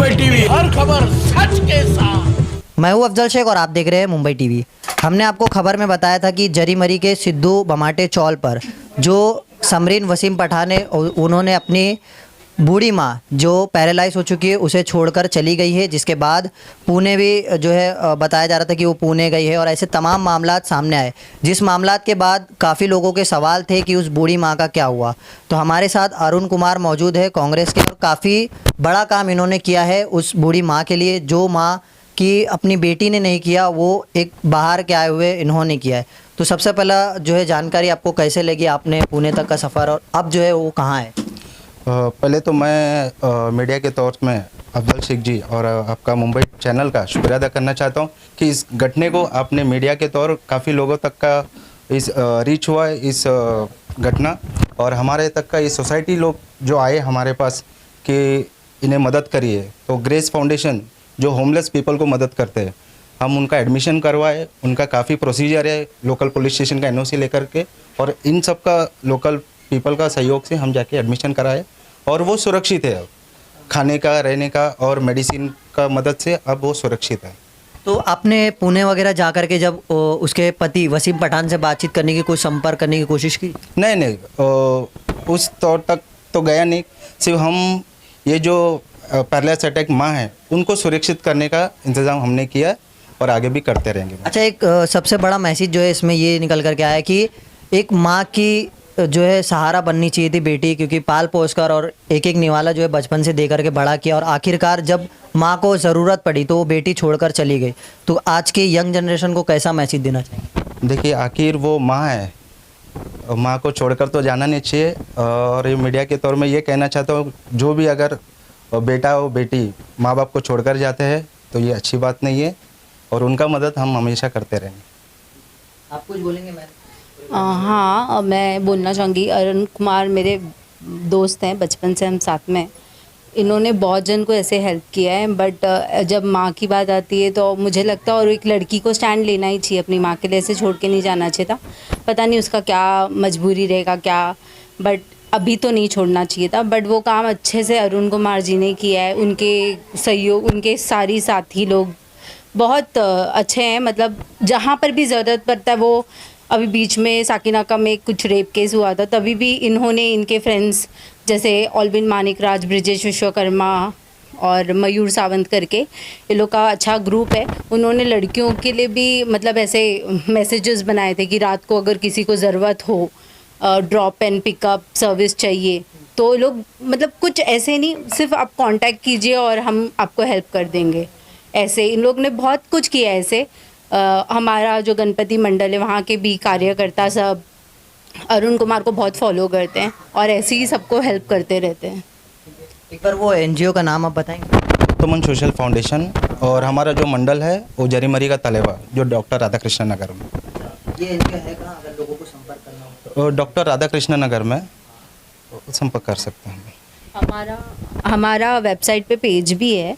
Mumbai TV, हर खबर सच के साथ। मैं हूं अफजल शेख और आप देख रहे हैं मुंबई टीवी। हमने आपको खबर में बताया था कि जरीमरी के सिद्धू बमाटे चौल पर जो समरीन वसीम पठान है उन्होंने अपनी बूढ़ी माँ जो पैरालाइज हो चुकी है उसे छोड़कर चली गई है, जिसके बाद पुणे भी जो है बताया जा रहा था कि वो पुणे गई है और ऐसे तमाम मामलात सामने आए, जिस मामलात के बाद काफ़ी लोगों के सवाल थे कि उस बूढ़ी माँ का क्या हुआ। तो हमारे साथ अरुण कुमार मौजूद है कांग्रेस के, और काफ़ी बड़ा काम इन्होंने किया है उस बूढ़ी माँ के लिए, जो माँ कि अपनी बेटी ने नहीं किया वो एक बाहर के आए हुए इन्होंने किया है। तो सबसे पहला जो है जानकारी आपको कैसे लगी, आपने पुणे तक का सफ़र और अब जो है वो कहाँ है? पहले तो मैं मीडिया के तौर में अफजल शेख जी और आपका मुंबई चैनल का शुक्रिया अदा करना चाहता हूँ कि इस घटने को आपने मीडिया के तौर काफ़ी लोगों तक का इस रीच हुआ है इस घटना, और हमारे तक का इस सोसाइटी लोग जो आए हमारे पास कि इन्हें मदद करिए। तो ग्रेस फाउंडेशन जो होमलेस पीपल को मदद करते हैं, हम उनका एडमिशन करवाए, उनका काफ़ी प्रोसीजर है लोकल पुलिस स्टेशन का एनओसी लेकर के, और इन सब का लोकल पीपल का सहयोग से हम जाके एडमिशन कराए और वो सुरक्षित है। अब खाने का, रहने का और मेडिसिन का मदद से अब वो सुरक्षित है। तो आपने पुणे वगैरह जा कर के जब उसके पति वसीम पठान से बातचीत करने की, कोई संपर्क करने की कोशिश की? नहीं, उस तौर तक तो गया नहीं। सिर्फ हम ये जो पैरालाइज अटैक माँ है उनको सुरक्षित करने का इंतज़ाम हमने किया और आगे भी करते रहेंगे। अच्छा, एक सबसे बड़ा मैसेज जो है इसमें ये निकल कर के आया कि एक माँ की जो है सहारा बननी चाहिए थी बेटी, क्योंकि पाल पोस कर और एक एक निवाला जो है बचपन से दे करके बड़ा किया, और आखिरकार जब माँ को ज़रूरत पड़ी तो वो बेटी छोड़कर चली गई। तो आज के यंग जनरेशन को कैसा मैसेज देना चाहिए? देखिए, आखिर वो माँ है, माँ को छोड़कर तो जाना नहीं चाहिए। और ये मीडिया के तौर में ये कहना चाहता हूँ, जो भी अगर बेटा हो बेटी माँ बाप को छोड़कर जाते हैं तो ये अच्छी बात नहीं है, और उनका मदद हम हमेशा करते रहेंगे। आप कुछ बोलेंगे? मैं हाँ, मैं बोलना चाहूँगी। अरुण कुमार मेरे दोस्त हैं, बचपन से हम साथ में। इन्होंने बहुत जन को ऐसे हेल्प किया है, बट जब माँ की बात आती है तो मुझे लगता है और एक लड़की को स्टैंड लेना ही चाहिए अपनी माँ के लिए, ऐसे छोड़ के नहीं जाना चाहिए था। पता नहीं उसका क्या मजबूरी रहेगा क्या, बट अभी तो नहीं छोड़ना चाहिए था। बट वो काम अच्छे से अरुण कुमार जी ने किया है, उनके सहयोग, उनके सारी साथी लोग बहुत अच्छे हैं। मतलब जहाँ पर भी ज़रूरत पड़ता है वो, अभी बीच में साकिनाका में कुछ रेप केस हुआ था, तभी भी इन्होंने, इनके फ्रेंड्स जैसे ऑलविन मानिकराज, ब्रिजेश विश्वकर्मा और मयूर सावंत करके ये लोग का अच्छा ग्रुप है। उन्होंने लड़कियों के लिए भी मतलब ऐसे मैसेजेस बनाए थे कि रात को अगर किसी को ज़रूरत हो, ड्रॉप एंड पिकअप सर्विस चाहिए, तो लोग मतलब कुछ ऐसे नहीं, सिर्फ आप कांटेक्ट कीजिए और हम आपको हेल्प कर देंगे। ऐसे इन लोग ने बहुत कुछ किया ऐसे। हमारा जो गणपति मंडल है वहाँ के भी कार्यकर्ता सब अरुण कुमार को बहुत फॉलो करते हैं और ऐसे ही सबको हेल्प करते रहते हैं। एक बार वो एनजीओ का नाम आप बताएंगे? तो मन सोशल फाउंडेशन, और हमारा जो मंडल है वो जरीमरी का तलेवा जो डॉक्टर राधाकृष्ण नगर में। ये एनजीओ है कहाँ, अगर लोगों को संपर्क करना हो? डॉक्टर राधाकृष्ण नगर में संपर्क कर सकते हैं। हमारा वेबसाइट पे पेज भी है,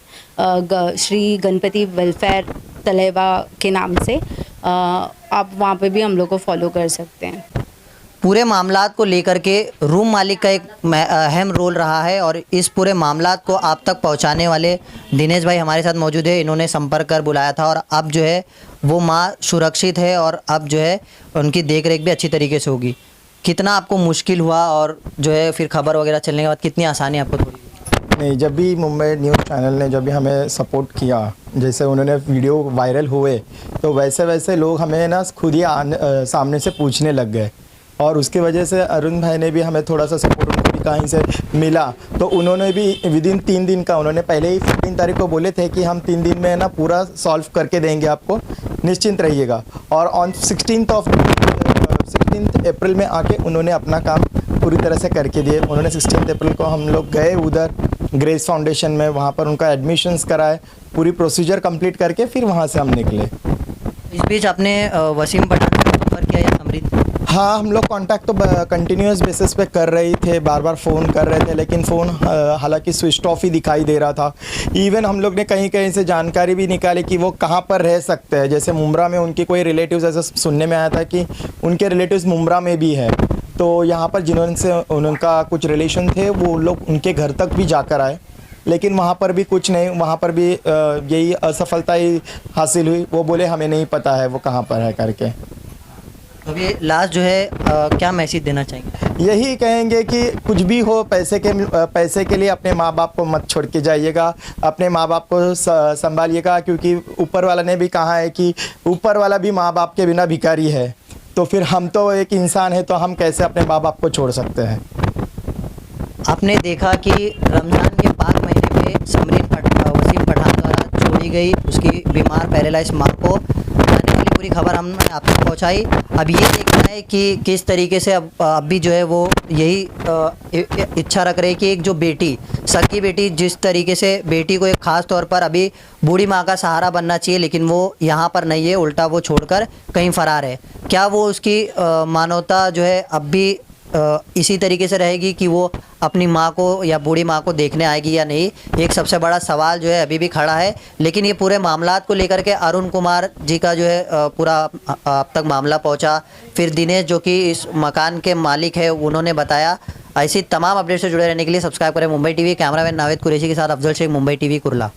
श्री गणपति वेलफेयर तलेवा के नाम से। आप वहाँ पे भी हम लोग को फॉलो कर सकते हैं। पूरे मामलात को लेकर के रूम मालिक का एक अहम रोल रहा है, और इस पूरे मामलात को आप तक पहुंचाने वाले दिनेश भाई हमारे साथ मौजूद है। इन्होंने संपर्क कर बुलाया था, और अब जो है वो माँ सुरक्षित है और अब जो है उनकी देख रेख भी अच्छी तरीके से होगी। कितना आपको मुश्किल हुआ, और जो है फिर खबर वगैरह चलने के बाद कितनी आसानी आपको थोड़ी? नहीं, जब भी मुंबई न्यूज़ चैनल ने जब भी हमें सपोर्ट किया, जैसे उन्होंने वीडियो वायरल हुए तो वैसे वैसे लोग हमें ना खुद ही सामने से पूछने लग गए, और उसकी वजह से अरुण भाई ने भी हमें थोड़ा सा सपोर्ट उनको भी कहीं से मिला। तो उन्होंने भी विदिन 3 दिन का, उन्होंने पहले ही 15 तारीख को बोले थे कि हम 3 दिन में ना पूरा सॉल्व करके देंगे आपको, निश्चिंत रहिएगा। और ऑन 16 अप्रैल में आके उन्होंने अपना काम पूरी तरह से करके दिए। उन्होंने 16 अप्रैल को हम लोग गए उधर ग्रेस फाउंडेशन में, वहाँ पर उनका एडमिशन्स कराए, पूरी प्रोसीजर कंप्लीट करके फिर वहाँ से हम निकले। इस बीच आपने वसीम पठान से संपर्क किया या समरीन? हाँ, हम लोग कांटेक्ट तो कंटिन्यूस बेसिस पे कर रहे थे, बार बार फ़ोन कर रहे थे, लेकिन फ़ोन हालांकि स्विच ऑफ ही दिखाई दे रहा था। इवन हम लोग ने कहीं कहीं से जानकारी भी निकाली कि वो कहाँ पर रह सकते हैं। जैसे मुंब्रा में उनके कोई रिलेटिव्स, ऐसा सुनने में आया था कि उनके रिलेटिव्स मुंब्रा में भी है, तो यहाँ पर जिन्होंने से उनका कुछ रिलेशन थे वो लोग उनके घर तक भी जाकर आए लेकिन वहाँ पर भी कुछ नहीं, वहाँ पर भी यही असफलता ही हासिल हुई। वो बोले हमें नहीं पता है वो कहाँ पर है करके। अभी लास्ट जो है क्या मैसेज देना चाहेंगे? यही कहेंगे कि कुछ भी हो, पैसे के लिए अपने माँ बाप को मत छोड़ के जाइएगा, अपने माँ बाप को संभालिएगा, क्योंकि ऊपर वाला ने भी कहा है कि ऊपर वाला भी माँ बाप के बिना भिखारी है। तो फिर हम तो एक इंसान है, तो हम कैसे अपने माँ बाप को छोड़ सकते हैं। आपने देखा कि रमज़ान के पाक महीने में समरीन वसीम पठान द्वारा छोड़ी गई उसकी बीमार पैरालाइज माँ को आने वाली पूरी खबर हमने आप तक पहुँचाई। अब ये देखना है कि किस तरीके से अब भी जो है वो यही इच्छा रख रहे कि एक जो बेटी, सगी बेटी, जिस तरीके से बेटी को एक ख़ास तौर पर अभी बूढ़ी माँ का सहारा बनना चाहिए, लेकिन वो यहाँ पर नहीं है, उल्टा वो छोड़कर कहीं फरार है। क्या वो उसकी मानवता जो है अब भी इसी तरीके से रहेगी कि वो अपनी माँ को या बूढ़ी माँ को देखने आएगी या नहीं? एक सबसे बड़ा सवाल जो है अभी भी खड़ा है। लेकिन ये पूरे मामलात को लेकर के अरुण कुमार जी का जो है पूरा अब तक मामला पहुंचा, फिर दिनेश जो कि इस मकान के मालिक है उन्होंने बताया। ऐसी तमाम अपडेट से जुड़े रहने के लिए सब्सक्राइब करें मुंबई टीवी। कैमरामैन नावेद कुरैशी के साथ अफजल शेख, मुंबई टीवी, कुर्ला।